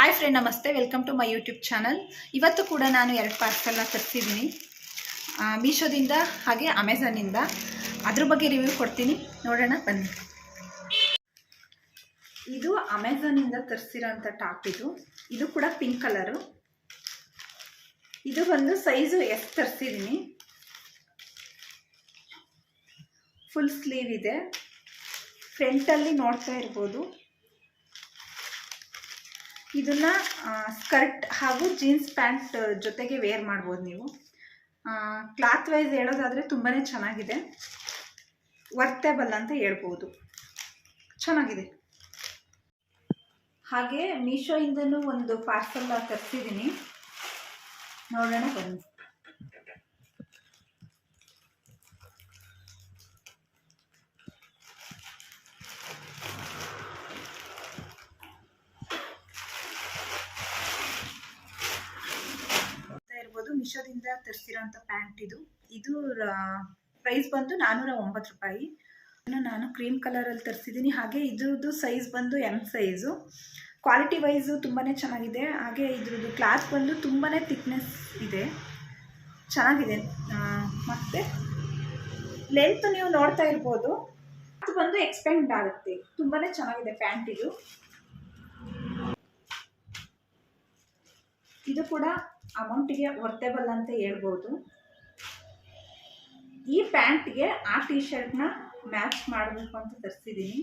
Hi friend, ನಮಸ್ತೆ. Welcome to my YouTube channel. ಇವತ್ತು ಕೂಡ ನಾನು 2 ಪಾರ್ಸಲ್ನ ತರಿಸಿದ್ದೀನಿ ಮೀಶೋದಿಂದ ಹಾಗೆ ಅಮೆಝಾನಿಂದ. ಅದ್ರ ಬಗ್ಗೆ ರಿವ್ಯೂ ಕೊಡ್ತೀನಿ, ನೋಡೋಣ ಬನ್ನಿ. ಇದು ಅಮೆಝಾನಿಂದ ತರಿಸಿರೋಂಥ ಟಾಪ್. ಇದು ಕೂಡ ಪಿಂಕ್ ಕಲರು. ಇದು ಬಂದು ಸೈಜು ಎಸ್ ತರಿಸಿದ್ದೀನಿ. ಫುಲ್ ಸ್ಲೀವ್ ಇದೆ. ಫ್ರಂಟಲ್ಲಿ ನೋಡ್ತಾ ಇರ್ಬೋದು. ಇದನ್ನ ಸ್ಕರ್ಟ್ ಹಾಗೂ ಜೀನ್ಸ್ ಪ್ಯಾಂಟ್ ಜೊತೆಗೆ ವೇರ್ ಮಾಡ್ಬೋದು ನೀವು. ಕ್ಲಾತ್ ವೈಸ್ ಹೇಳೋದಾದರೆ ತುಂಬಾ ಚೆನ್ನಾಗಿದೆ, ವರ್ತೇಬಲ್ ಅಂತ ಹೇಳ್ಬೋದು. ಚೆನ್ನಾಗಿದೆ. ಹಾಗೆ ಮೀಶೋಯಿಂದನೂ ಒಂದು ಪಾರ್ಸಲ್ ತರಿಸಿದ್ದೀನಿ, ನೋಡೋಣ ಬನ್ನಿ. ಇರ್ಬೋದು. ಮೀಶೋದಿಂದ ತರಿಸಿರೋಂಥ ಪ್ಯಾಂಟ್ ಇದು ಪ್ರೈಸ್ ಬಂದು 409 ರೂಪಾಯಿ. ನಾನು ಕ್ರೀಮ್ ಕಲರಲ್ಲಿ ತರಿಸಿದ್ದೀನಿ. ಹಾಗೆ ಇದ್ರದ್ದು ಸೈಜ್ ಬಂದು ಎಮ್ ಸೈಜು. ಕ್ವಾಲಿಟಿ ವೈಸು ತುಂಬಾ ಚೆನ್ನಾಗಿದೆ. ಹಾಗೆ ಇದ್ರದ್ದು ಕ್ಲಾತ್ ಬಂದು ತುಂಬಾ ಥಿಕ್ನೆಸ್ ಇದೆ, ಚೆನ್ನಾಗಿದೆ. ಮತ್ತು ಲೆಂತ್ ನೀವು ನೋಡ್ತಾ ಇರ್ಬೋದು, ಅದು ಬಂದು ಎಕ್ಸ್ಪೆಂಡ್ ಆಗುತ್ತೆ. ತುಂಬಾ ಚೆನ್ನಾಗಿದೆ ಪ್ಯಾಂಟ್. ಇದು ಕೂಡ ಅಮೌಂಟಿಗೆ ವರ್ತೇಬಲ್ ಅಂತ ಹೇಳ್ಬೋದು. ಈ ಪ್ಯಾಂಟ್ಗೆ ಆ ಟೀ ಶರ್ಟ್ನ ಮ್ಯಾಚ್ ಮಾಡಬೇಕು ಅಂತ ತರಿಸಿದ್ದೀನಿ.